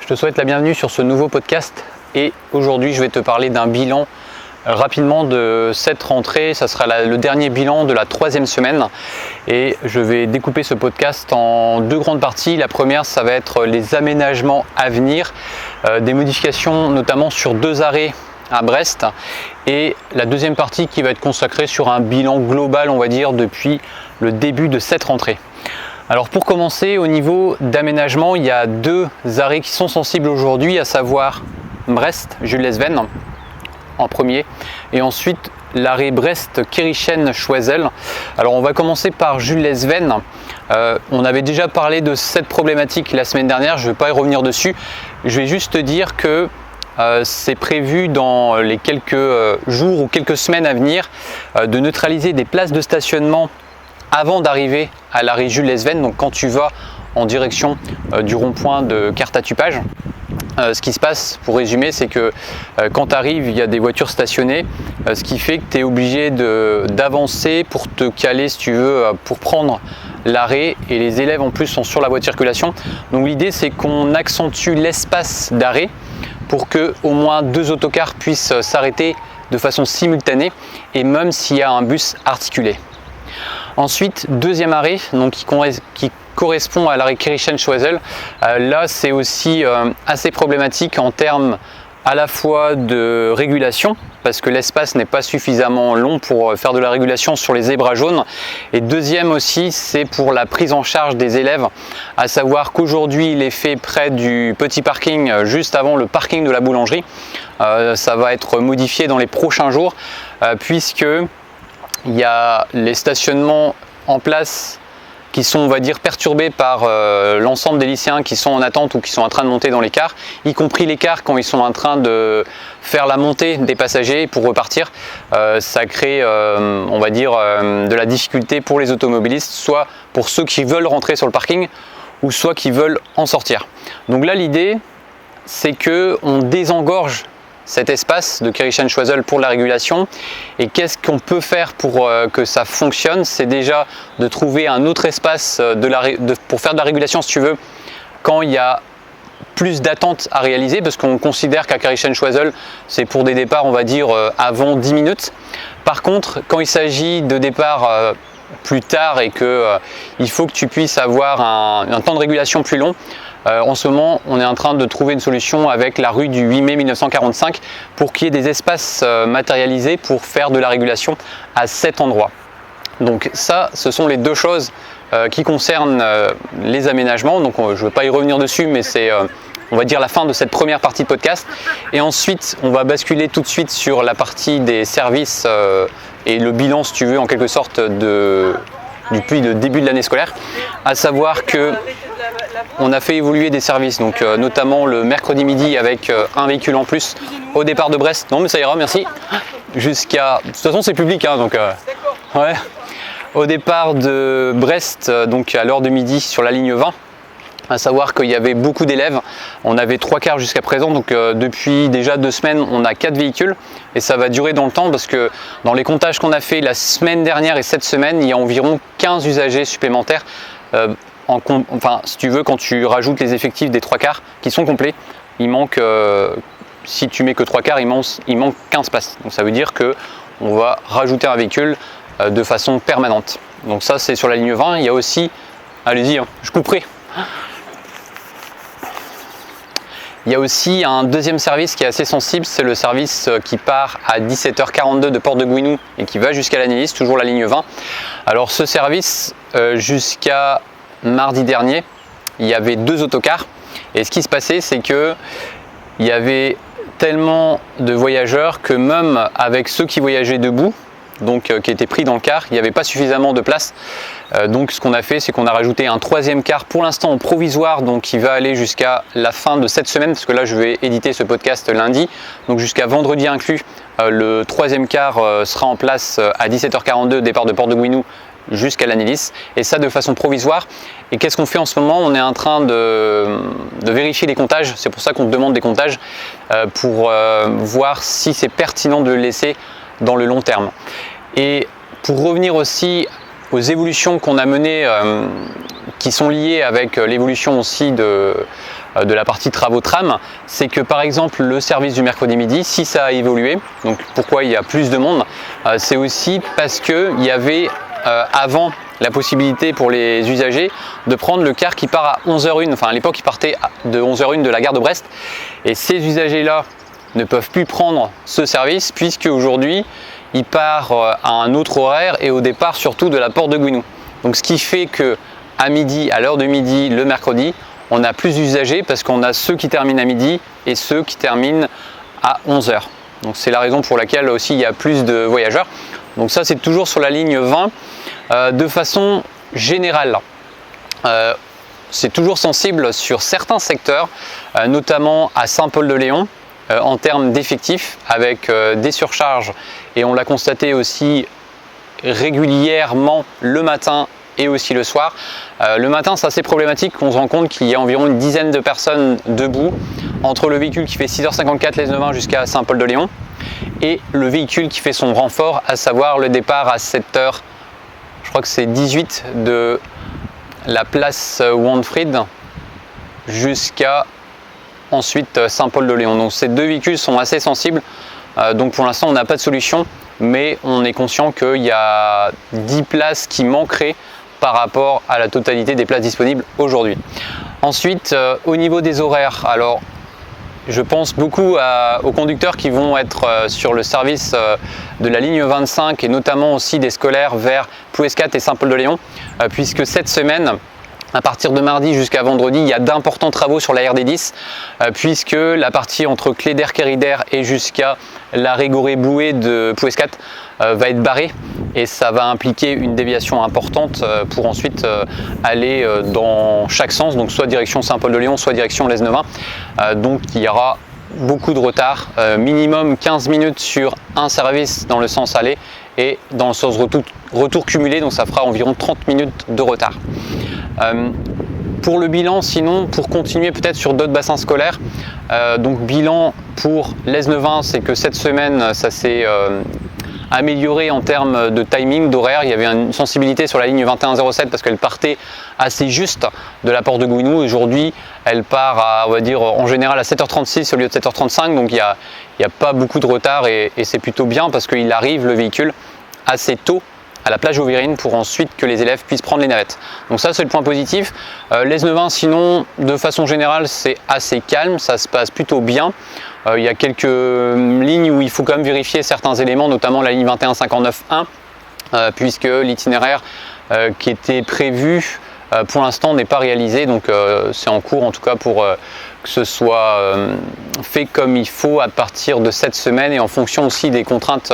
Je te souhaite la bienvenue sur ce nouveau podcast et aujourd'hui je vais te parler d'un bilan rapidement de cette rentrée. Ça sera le dernier bilan de la 3e semaine et je vais découper ce podcast en deux grandes parties. La première, ça va être les aménagements à venir, des modifications notamment sur 2 arrêts à Brest, et la deuxième partie qui va être consacrée sur un bilan global, on va dire, depuis le début de cette rentrée. Alors pour commencer, au niveau d'aménagement, il y a 2 arrêts qui sont sensibles aujourd'hui, à savoir Brest, Jules-lès-Veynes en premier, et ensuite l'arrêt Brest-Kérichen-Choiseul. Alors on va commencer par Jules-lès-Veynes. On avait déjà parlé de cette problématique la semaine dernière, je ne vais pas y revenir dessus. Je vais juste te dire que c'est prévu dans les quelques jours ou quelques semaines à venir de neutraliser des places de stationnement avant d'arriver à l'arrêt Jules-lès-Veynes. Donc quand tu vas en direction du rond-point de Carte-à-Tupage, ce qui se passe, pour résumer, c'est que quand tu arrives, il y a des voitures stationnées, ce qui fait que tu es obligé d'avancer pour te caler, si tu veux, pour prendre l'arrêt, et les élèves en plus sont sur la voie de circulation. Donc l'idée, c'est qu'on accentue l'espace d'arrêt pour que au moins 2 autocars puissent s'arrêter de façon simultanée, et même s'il y a un bus articulé. Ensuite, deuxième arrêt, donc qui correspond à l'arrêt Kérichen-Choiseul. Là, c'est aussi assez problématique en termes à la fois de régulation, parce que l'espace n'est pas suffisamment long pour faire de la régulation sur les zébras jaunes. Et deuxième aussi, c'est pour la prise en charge des élèves, à savoir qu'aujourd'hui, il est fait près du petit parking, juste avant le parking de la boulangerie. Ça va être modifié dans les prochains jours, puisque il y a les stationnements en place qui sont, on va dire, perturbés par l'ensemble des lycéens qui sont en attente ou qui sont en train de monter dans les cars, y compris les cars quand ils sont en train de faire la montée des passagers pour repartir. Ça crée, on va dire, de la difficulté pour les automobilistes, soit pour ceux qui veulent rentrer sur le parking ou soit qui veulent en sortir. Donc là, l'idée, c'est qu'on désengorge cet espace de Kérichen-Choiseul pour la régulation. Et qu'est-ce qu'on peut faire pour que ça fonctionne? C'est déjà de trouver un autre espace pour faire de la régulation, si tu veux, quand il y a plus d'attente à réaliser, parce qu'on considère qu'à Kérichen-Choiseul, c'est pour des départs, on va dire, avant 10 minutes. Par contre, quand il s'agit de départs plus tard et qu'il faut que tu puisses avoir un temps de régulation plus long, en ce moment, on est en train de trouver une solution avec la rue du 8 mai 1945 pour qu'il y ait des espaces matérialisés pour faire de la régulation à cet endroit. Donc ça, ce sont les 2 choses qui concernent les aménagements. Donc je ne vais pas y revenir dessus, mais c'est, on va dire, la fin de cette première partie de podcast. Et ensuite, on va basculer tout de suite sur la partie des services et le bilan, si tu veux, en quelque sorte, depuis le début de l'année scolaire. À savoir que on a fait évoluer des services, donc notamment le mercredi midi avec un véhicule en plus au départ de Brest. Non mais ça ira, merci. Jusqu'à, de toute façon c'est public, hein, donc ouais. Au départ de Brest, donc à l'heure de midi sur la ligne 20. À savoir qu'il y avait beaucoup d'élèves, on avait 3 quarts jusqu'à présent, donc depuis déjà 2 semaines on a 4 véhicules et ça va durer dans le temps, parce que dans les comptages qu'on a fait la semaine dernière et cette semaine, il y a environ 15 usagers supplémentaires. Enfin, si tu veux, quand tu rajoutes les effectifs des 3 quarts qui sont complets, il manque, si tu mets que 3 quarts, il manque 15 places. Donc ça veut dire qu'on va rajouter un véhicule de façon permanente. Donc ça, c'est sur la ligne 20. Il y a aussi, allez-y, hein, je couperai. Il y a aussi un deuxième service qui est assez sensible, c'est le service qui part à 17h42 de Porte de Gouinou et qui va jusqu'à l'Annelys, toujours la ligne 20. Alors ce service, jusqu'à mardi dernier, il y avait 2 autocars, et ce qui se passait, c'est que il y avait tellement de voyageurs que même avec ceux qui voyageaient debout, donc qui étaient pris dans le car, il n'y avait pas suffisamment de place. Donc ce qu'on a fait, c'est qu'on a rajouté un 3e car pour l'instant en provisoire, donc qui va aller jusqu'à la fin de cette semaine, parce que là je vais éditer ce podcast lundi, donc jusqu'à vendredi inclus. Le 3e car sera en place à 17h42 départ de Porte de Gouinou jusqu'à l'Annelys, et ça de façon provisoire. Et qu'est-ce qu'on fait en ce moment? On est en train de vérifier les comptages, c'est pour ça qu'on demande des comptages, pour voir si c'est pertinent de le laisser dans le long terme. Et pour revenir aussi aux évolutions qu'on a menées, qui sont liées avec l'évolution aussi de la partie travaux tram, c'est que par exemple le service du mercredi midi, si ça a évolué, donc pourquoi il y a plus de monde, c'est aussi parce qu'il y avait avant la possibilité pour les usagers de prendre le car qui part à 11h01, enfin à l'époque il partait de 11h01 de la gare de Brest, et ces usagers-là ne peuvent plus prendre ce service puisque aujourd'hui il part à un autre horaire et au départ surtout de la porte de Gouinou. Donc ce qui fait que à midi, à l'heure de midi, le mercredi, on a plus d'usagers parce qu'on a ceux qui terminent à midi et ceux qui terminent à 11h. Donc c'est la raison pour laquelle aussi il y a plus de voyageurs. Donc ça c'est toujours sur la ligne 20. De façon générale, c'est toujours sensible sur certains secteurs, notamment à Saint-Paul-de-Léon, en termes d'effectifs, avec des surcharges, et on l'a constaté aussi régulièrement le matin et aussi le soir. Le matin, c'est assez problématique, on se rend compte qu'il y a environ une dizaine de personnes debout entre le véhicule qui fait 6h54 l'Aisne-20 jusqu'à Saint-Paul-de-Léon et le véhicule qui fait son renfort, à savoir le départ à 7h, je crois que c'est 18 de la place Wandfried jusqu'à ensuite Saint-Paul-de-Léon. Donc ces deux véhicules sont assez sensibles, donc pour l'instant on n'a pas de solution, mais on est conscient qu'il y a 10 places qui manqueraient par rapport à la totalité des places disponibles aujourd'hui. Ensuite, au niveau des horaires, alors je pense beaucoup aux conducteurs qui vont être sur le service de la ligne 25 et notamment aussi des scolaires vers Plouescat et Saint-Paul-de-Léon, puisque cette semaine, à partir de mardi jusqu'à vendredi, il y a d'importants travaux sur la RD10, puisque la partie entre Cléder-Quérider et jusqu'à la Régoré-Blouet de Plouescat va être barrée, et ça va impliquer une déviation importante pour ensuite aller dans chaque sens, donc soit direction Saint-Paul-de-Léon, soit direction l'Aisne-20. Donc il y aura beaucoup de retard, minimum 15 minutes sur un service dans le sens aller et dans le sens retour cumulé, donc ça fera environ 30 minutes de retard. Pour le bilan, sinon, pour continuer peut-être sur d'autres bassins scolaires, donc bilan pour l'Aisne-20, c'est que cette semaine ça s'est amélioré en termes de timing, d'horaire. Il y avait une sensibilité sur la ligne 2107 parce qu'elle partait assez juste de la porte de Gouinou. Aujourd'hui, elle part à, on va dire, en général à 7h36 au lieu de 7h35, donc il n'y a pas beaucoup de retard et c'est plutôt bien parce qu'il arrive le véhicule assez tôt à la plage Auvirine pour ensuite que les élèves puissent prendre les navettes. Donc ça c'est le point positif. L'Aisne-20 sinon, de façon générale, c'est assez calme, ça se passe plutôt bien. Il y a quelques lignes où il faut quand même vérifier certains éléments, notamment la ligne 2159-1, puisque l'itinéraire qui était prévu pour l'instant n'est pas réalisé, donc c'est en cours en tout cas pour que ce soit fait comme il faut à partir de cette semaine et en fonction aussi des contraintes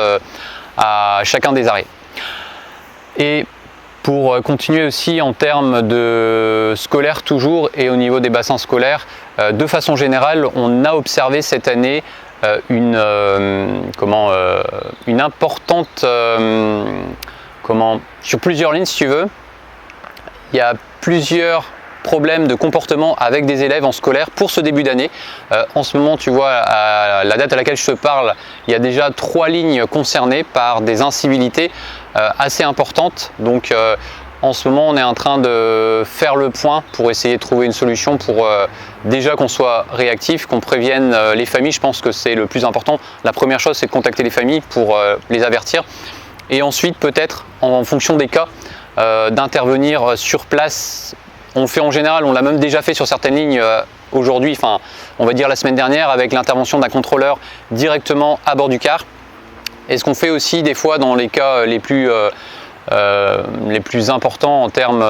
à chacun des arrêts. Et pour continuer aussi en termes de scolaire toujours et au niveau des bassins scolaires, de façon générale, on a observé cette année une importante, sur plusieurs lignes si tu veux, il y a plusieurs problèmes de comportement avec des élèves en scolaire pour ce début d'année. En ce moment, tu vois, à la date à laquelle je te parle, il y a déjà 3 lignes concernées par des incivilités assez importantes. Donc en ce moment, on est en train de faire le point pour essayer de trouver une solution pour déjà qu'on soit réactif, qu'on prévienne les familles. Je pense que c'est le plus important. La première chose, c'est de contacter les familles pour les avertir. Et ensuite, peut-être, en fonction des cas, d'intervenir sur place. On le fait en général, on l'a même déjà fait sur certaines lignes aujourd'hui, enfin on va dire la semaine dernière, avec l'intervention d'un contrôleur directement à bord du car. Et ce qu'on fait aussi des fois dans les cas les plus importants en termes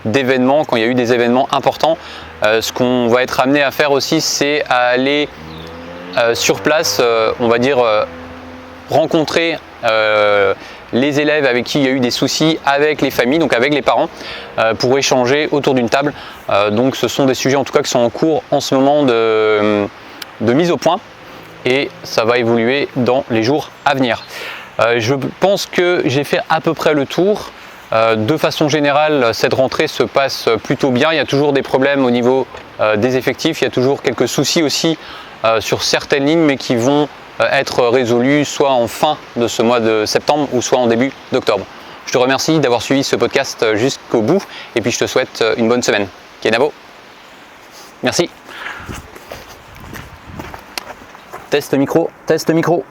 d'événements, quand il y a eu des événements importants, ce qu'on va être amené à faire aussi, c'est à aller sur place, on va dire rencontrer les élèves avec qui il y a eu des soucis, avec les familles, donc avec les parents, pour échanger autour d'une table. Donc ce sont des sujets en tout cas qui sont en cours en ce moment de mise au point et ça va évoluer dans les jours à venir. Je pense que j'ai fait à peu près le tour. De façon générale, cette rentrée se passe plutôt bien. Il y a toujours des problèmes au niveau des effectifs, il y a toujours quelques soucis aussi sur certaines lignes, mais qui vont être résolus soit en fin de ce mois de septembre ou soit en début d'octobre. Je te remercie d'avoir suivi ce podcast jusqu'au bout et puis je te souhaite une bonne semaine. Kenavo. Merci. Test micro, test micro.